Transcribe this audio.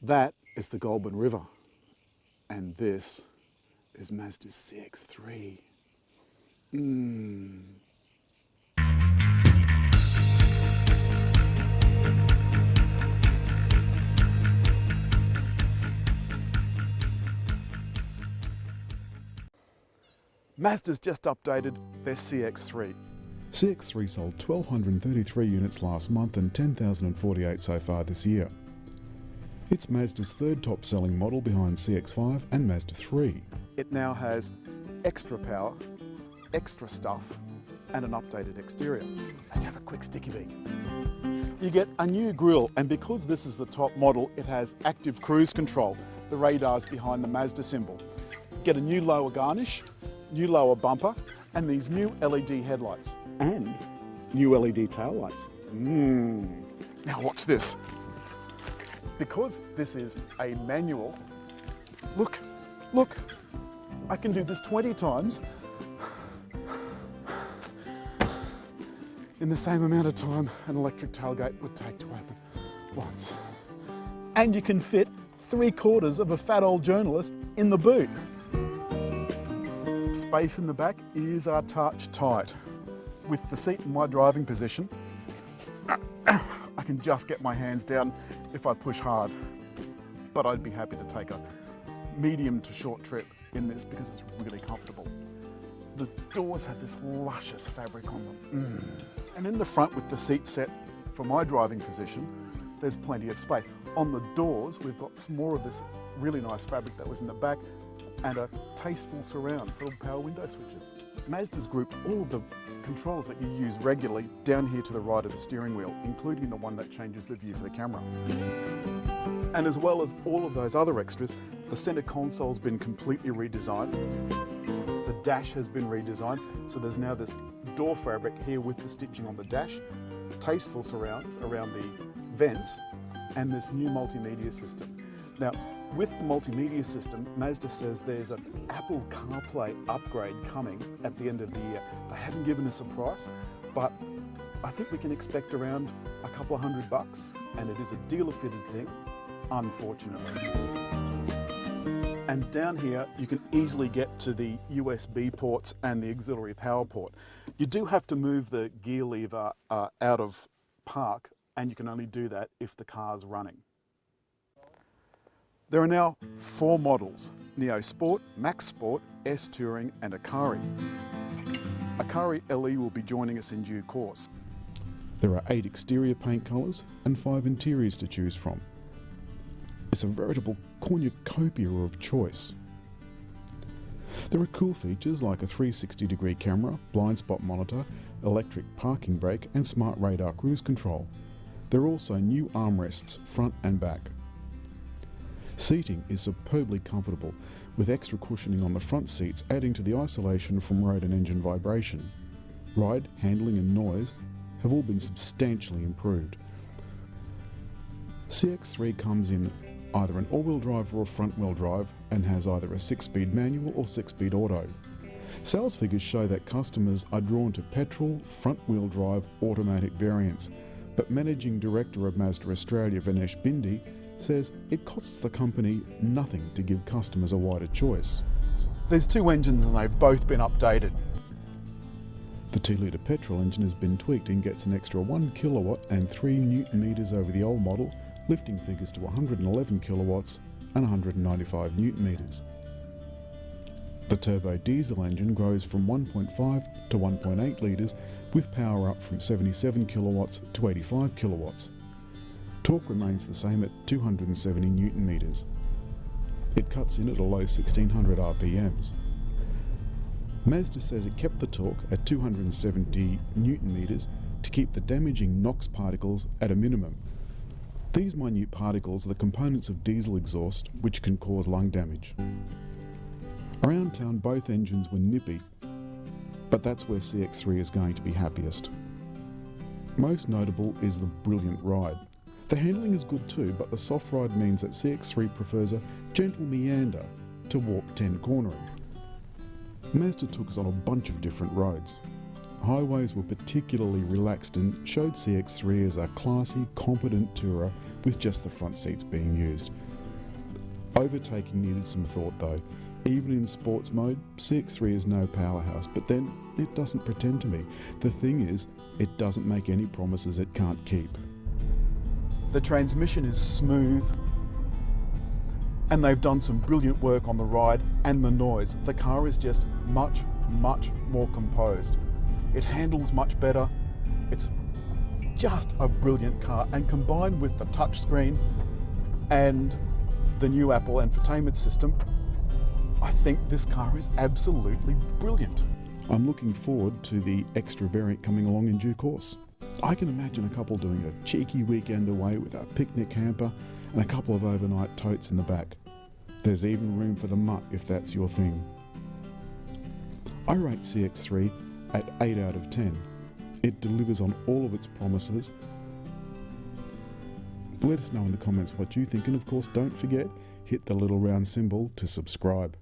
That is the Goulburn River, and this is Mazda's CX-3. Mazda's just updated their CX-3. CX-3 sold 1,233 units last month and 10,048 so far this year. It's Mazda's third top-selling model behind CX-5 and Mazda 3. It now has extra power, extra stuff, and an updated exterior. Let's have a quick sticky beak. You get a new grille, and because this is the top model, it has active cruise control. The radar's behind the Mazda symbol. Get a new lower garnish, new lower bumper, and these new LED headlights. And new LED taillights. Now watch this. Because this is a manual, look, I can do this 20 times in the same amount of time an electric tailgate would take to open once. And you can fit 3/4 of a fat old journalist in the boot. Space in the back is a touch tight. With the seat in my driving position, I can just get my hands down if I push hard. But I'd be happy to take a medium to short trip in this because it's really comfortable. The doors have this luscious fabric on them. And in the front with the seat set for my driving position, there's plenty of space. On the doors, we've got some more of this really nice fabric that was in the back and a tasteful surround for power window switches. Mazda's grouped all of the controls that you use regularly down here to the right of the steering wheel, including the one that changes the view for the camera. And as well as all of those other extras, the center console's been completely redesigned. The dash has been redesigned, so there's now this door fabric here with the stitching on the dash, tasteful surrounds around the vents, and this new multimedia system. Now, with the multimedia system, Mazda says there's an Apple CarPlay upgrade coming at the end of the year. They haven't given us a price, but I think we can expect around a couple of $100, and it is a dealer-fitted thing, unfortunately. And down here, you can easily get to the USB ports and the auxiliary power port. You do have to move the gear lever out of park, and you can only do that if the car's running. There are now 4 models: Neo Sport, Max Sport, S Touring and Akari. Akari LE will be joining us in due course. There are 8 exterior paint colours and 5 interiors to choose from. It's a veritable cornucopia of choice. There are cool features like a 360-degree camera, blind spot monitor, electric parking brake and smart radar cruise control. There are also new armrests front and back. Seating is superbly comfortable, with extra cushioning on the front seats adding to the isolation from road and engine vibration. Ride, handling and noise have all been substantially improved. CX-3 comes in either an all-wheel drive or a front-wheel drive and has either a 6-speed manual or 6-speed auto. Sales figures show that customers are drawn to petrol, front-wheel drive, automatic variants, but Managing Director of Mazda Australia, Vinesh Bindi, says it costs the company nothing to give customers a wider choice. There's 2 engines and they've both been updated. The 2-litre petrol engine has been tweaked and gets an extra 1 kilowatt and 3 newton metres over the old model, lifting figures to 111 kilowatts and 195 newton metres. The turbo diesel engine grows from 1.5 to 1.8 litres with power up from 77 kilowatts to 85 kilowatts. Torque remains the same at 270 newton metres. It cuts in at a low 1600 RPMs. Mazda says it kept the torque at 270 newton metres to keep the damaging NOx particles at a minimum. These minute particles are the components of diesel exhaust which can cause lung damage. Around town both engines were nippy, but that's where CX-3 is going to be happiest. Most notable is the brilliant ride. The handling is good too, but the soft ride means that CX-3 prefers a gentle meander to warp 10 cornering. Mazda took us on a bunch of different roads. Highways were particularly relaxed and showed CX-3 as a classy, competent tourer with just the front seats being used. Overtaking needed some thought though. Even in sports mode, CX-3 is no powerhouse, but then it doesn't pretend to be. The thing is, it doesn't make any promises it can't keep. The transmission is smooth, and they've done some brilliant work on the ride and the noise. The car is just much more composed. It handles much better. It's just a brilliant car, and combined with the touchscreen and the new Apple infotainment system, I think this car is absolutely brilliant. I'm looking forward to the extra variant coming along in due course. I can imagine a couple doing a cheeky weekend away with a picnic hamper and a couple of overnight totes in the back. There's even room for the mutt if that's your thing. I rate CX-3 at 8 out of 10. It delivers on all of its promises. Let us know in the comments what you think, and of course don't forget, hit the little round symbol to subscribe.